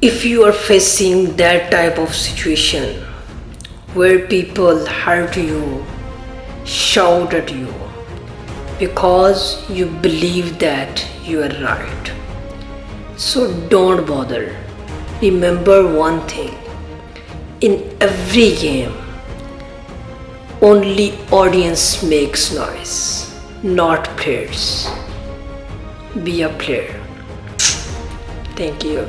If you are facing that type of situation where people hurt you, shout at you because you believe that you are right, so don't bother. Remember one thing, in every game, only audience makes noise, not players. Be a player. Thank you.